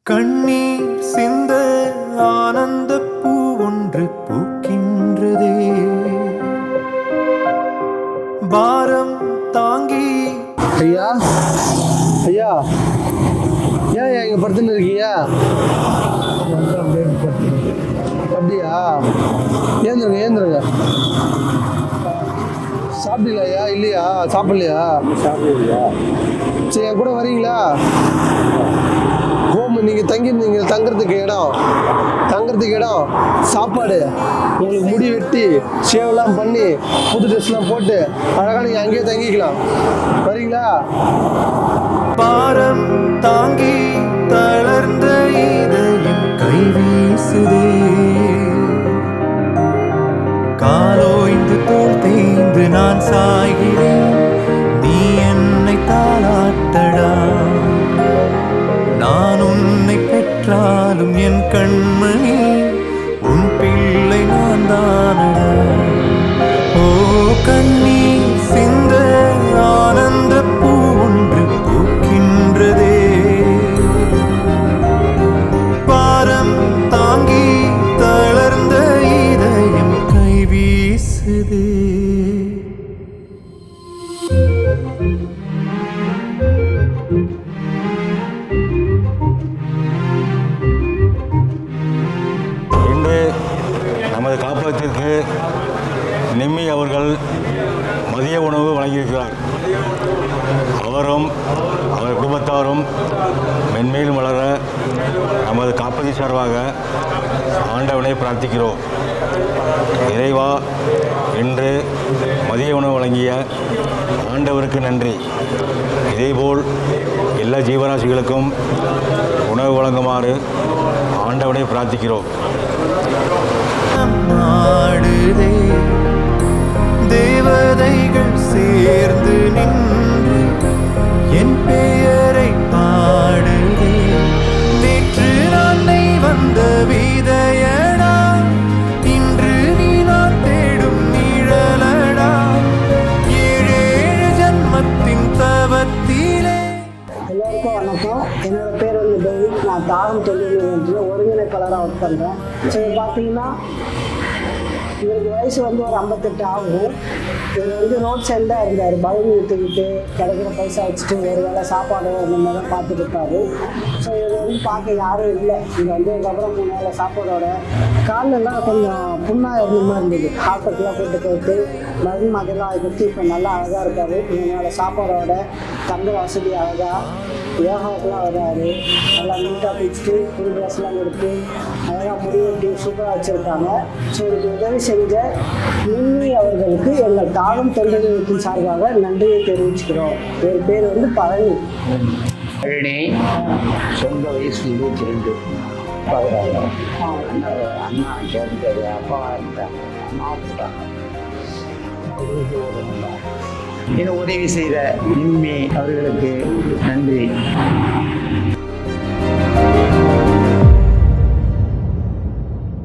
கண்ணீர் சிந்த ஆனந்த பூ ஒன்று பூக்கின்றதே, பாரம் தாங்கி. ஐயா ஐயா, ஏன் இங்க படுத்துன்னு இருக்கீங்க? அப்படியா? ஏந்துருங்க ஏந்துருங்க. சாப்பிட்டீங்களா ஐயா? இல்லையா? சாப்பிடலையா? சரி, என் கூட வரீங்களா? ஹோம் நீங்கள் தங்கியிருந்தீங்க, தங்குறதுக்கு இடம், சாப்பாடு, உங்களுக்கு முடி வெட்டி ஷேவெல்லாம் பண்ணி புது ட்ரெஸ்லாம் போட்டு அழகாக நீங்கள் அங்கேயே தங்கிக்கலாம். வரீங்களா? பாரம் தாங்கி தளர்ந்த இதயம் கைவீசுதே, காலோய்ந்து தோல் தேய்ந்து நான் சாய்கிறேன், நீ என்னை தாளாட்டடா. நான் உன்னை பெற்றாலும் என் கண்மணி உன் பிள்ளை நான் தானடா. ஓ கண்ணீர் சிந்த ஆனந்த பூ ஒன்று பூக்கின்றதே, பாரம் தாங்கி தளர்ந்த இதயம் கைவீசுதே. இன்று நமது காப்பகத்திற்கு நிம்மி அவர்கள் மதிய உணவு வழங்கியிருக்கிறார். அவரும் அவர் குடும்பத்தாரும் மென்மேலும் வளர நமது காப்பகத்தின் சார்பாக ஆண்டவனை பிரார்த்திக்கிறோம். இறைவா, இன்று மதிய உணவு வழங்கிய ஆண்டவருக்கு நன்றி. இதேபோல் எல்லா ஜீவராசிகளுக்கும் உணவு வழங்குமாறு ஆண்டவனை பிரார்த்திக்கிறோம். ஆடுதே தேவதைகள் சேர்ந்து நின்று என் பெயரை பாடுதே, நேற்று நாளை வந்த விதையடா, இன்று நீ நான் தேடும் நிழலடா, ஏழேழு ஜன்மத்தின் தவத்திலே. எல்லோருக்கும் வணக்கம். என்னோட பேர் வந்து டேவிட். நான் தாகம் தொழில் ஒருங்கிணைப்பாளராக ஒர்க் பண்ணுறேன். ஸோ இது பார்த்தீங்கன்னா இவருக்கு வயசு வந்து ஒரு 58 ஆகும். இவர் வந்து ரோட் சைடில் தான் இருந்தார். பலூன் ஊற்றிக்கிட்டு கிடைக்கிற பைசா வச்சுட்டு ஒரு வேளை சாப்பாடு அந்த மாதிரி தான் பார்த்துட்டு இருப்பாரு. ஸோ இவர் வந்து பார்க்க யாரும் இல்லை. இங்கே வந்து அதுக்கப்புறம் 3 வேளை சாப்பாடோட காலெல்லாம் கொஞ்சம் புண்ணாக இருந்த மாதிரி இருந்தது. ஹாஸ்பிட்டலாக போட்டு போயிட்டு மருந்து மாதிரிலாம் கொடுத்து இப்போ நல்லா அழகாக இருக்கார். 3 வேளை சாப்பாடோட தங்க வசதி அழகாக யோகாவுக்குலாம் வர்றாரு. நல்லா நீட்டாக பிடிச்சிட்டு புது ட்ரெஸ்லாம் கொடுத்து அழகாக முடிவெட்டி சூப்பராக வச்சுருக்காங்க. ஸோ இதுக்கு உதவி செஞ்ச நிம்மி அவர்களுக்கு எங்கள் தாகம் தொண்டர்களுக்கும் சார்பாக நன்றியை தெரிவிச்சுக்கிறோம். இவர் பேர் வந்து பழனி. சொந்த வயசு 22 பார்க்குறாங்க. அண்ணா சேர்ந்தது, அப்பா இருந்தாங்க, அம்மா போட்டாங்க. இன்னும் உதவி செய்த நிம்மி அவர்களுக்கு நன்றி.